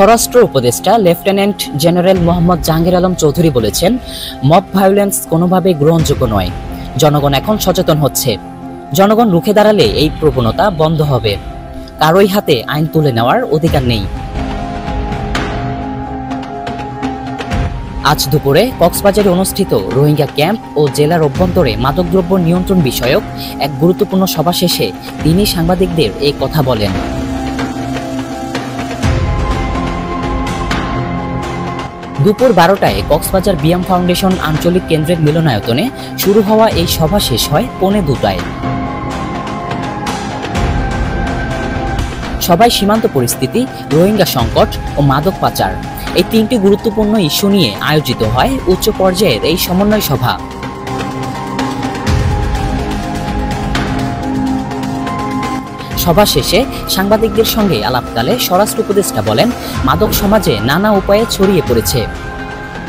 স্বরাষ্ট্র উপদেষ্টা lieutenant general Mohammad Jahangir Alam Chowdhury বলেছেন, মব ভায়োলেন্স কোনোভাবেই গ্রহণযোগ্য নয়। জনগণ এখন সচেতন হচ্ছে। জনগণ রুখে দাঁড়ালে এই প্রবণতা বন্ধ হবে। কারোই হাতে আইন তুলে নেওয়ার অধিকার নেই। আজ দুপুরে কক্সবাজারে অনুষ্ঠিত রোহিঙ্গা ক্যাম্প ও জেলার অভ্যন্তরে মাদকদ্রব্য নিয়ন্ত্রণ বিষয়ক এক গুরুত্বপূর্ণ সভা শেষে তিনি সাংবাদিকদের এই কথা বলেন। দুপুর 12টায় কক্সবাজার বিয়াম ফাউন্ডেশন আঞ্চলিক কেন্দ্রের মিলনায়তনে শুরু হওয়া এই সভা শেষ হয় 1:45টায়। সবাই সীমান্ত পরিস্থিতি, রোহিঙ্গা সংকট ও মাদক পাচার এই তিনটি গুরুত্বপূর্ণ ইস্যু নিয়ে আয়োজিত হয় উচ্চ পর্যায়ের এই সমন্বয় সভা। সভা শেষে সাংবাদিকদের সঙ্গে আলাপকালে স্বরাষ্ট্র উপদেষ্টা বলেন, মাদক সমাজে নানা উপায়ে ছড়িয়ে পড়েছে।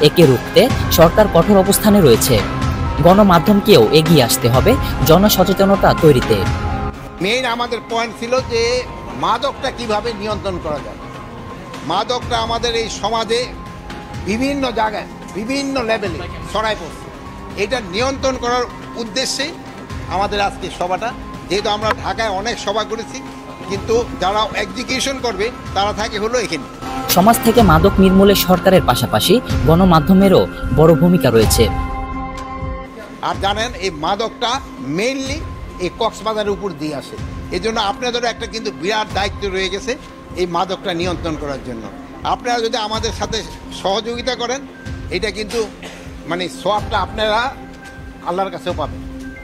একে রুখতে সরকার কঠোর অবস্থানে রয়েছে। গণমাধ্যমকেও এগিয়ে আসতে হবে জনসচেতনতা তৈরিতে। মেইন আমাদের পয়েন্ট ছিল যে মাদকটা কিভাবে নিয়ন্ত্রণ করা যায়। মাদকটা আমাদের এই সমাজে বিভিন্ন জায়গায় বিভিন্ন লেভেলে ছড়ায় পড়ছে। এটা নিয়ন্ত্রণ করার উদ্দেশ্যে আমাদের আজকে সভাটা। যেহেতু আমরা ঢাকায় অনেক সভা করেছি, কিন্তু যারা এক্সিকিউশন করবে তারা থাকে হলো এখানে। সমাজ থেকে মাদক নির্মূলে সরকারের পাশাপাশি গণমাধ্যমেরও বড় ভূমিকা রয়েছে। আর জানেন, এই মাদকটা মেইনলি এই কক্সবাজারের উপর দিয়ে আসে। এই জন্য আপনাদেরও একটা কিন্তু বিরাট দায়িত্ব রয়ে গেছে এই মাদকটা নিয়ন্ত্রণ করার জন্য। আপনারা যদি আমাদের সাথে সহযোগিতা করেন, এটা কিন্তু মানে সওয়াবটা আপনারা আল্লাহর কাছেও পাবেন।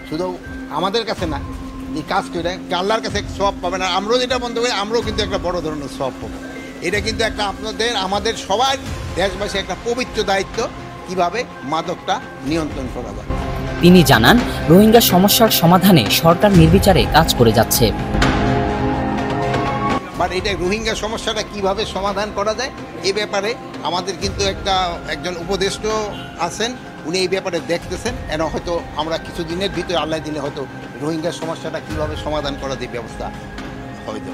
শুধু আমাদের কাছে না, এই কাজ করে আল্লাহর কাছে সওয়াব পাবেন। আর আমরাও যেটা বন্ধ করি, আমরাও কিন্তু একটা বড় ধরনের সওয়াব পাবো। এটা কিন্তু একটা আপনাদের আমাদের সবার দেশবাসী একটা পবিত্র দায়িত্ব, কিভাবে মাদকটা নিয়ন্ত্রণ করা যায়। তিনি জানান, রোহিঙ্গা সমস্যার সমাধানে সরকার নির্বিচারে কাজ করে যাচ্ছে। বাট এটা রোহিঙ্গা সমস্যাটা কিভাবে সমাধান করা যায় এই ব্যাপারে আমাদের কিন্তু একজন উপদেষ্টা আছেন, উনি এই ব্যাপারে দেখতেছেন। এর হয়তো আমরা কিছুদিনের ভিতরে আল্লাহ দিলে হয়তো রোহিঙ্গা সমস্যাটা কিভাবে সমাধান করা যায় ব্যবস্থা হয়তো।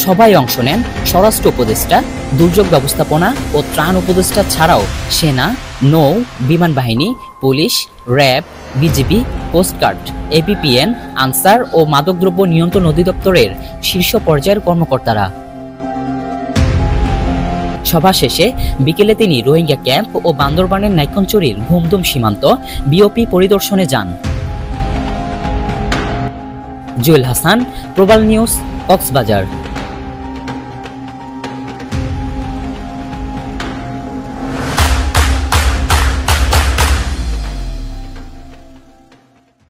সবাই অংশ নেন স্বরাষ্ট্র উপদেষ্টা, দুর্যোগ ব্যবস্থাপনা ও ত্রাণ উপদেষ্টা ছাড়াও সেনা, নৌ, বিমান বাহিনী, পুলিশ, RAB, BGB, coast guard, APBN, Ansar ও মাদকদ্রব্য নিয়ন্ত্রণ অধিদপ্তরের শীর্ষ পর্যায়ের কর্মকর্তারা। সভা শেষে বিকেলে তিনি রোহিঙ্গা ক্যাম্প ও বান্দরবানের নাইক্ষ্যংছড়ির ঘুমদুম সীমান্ত বিওপি পরিদর্শনে যান। জুয়েল হাসান, প্রবাল নিউজ, কক্সবাজার।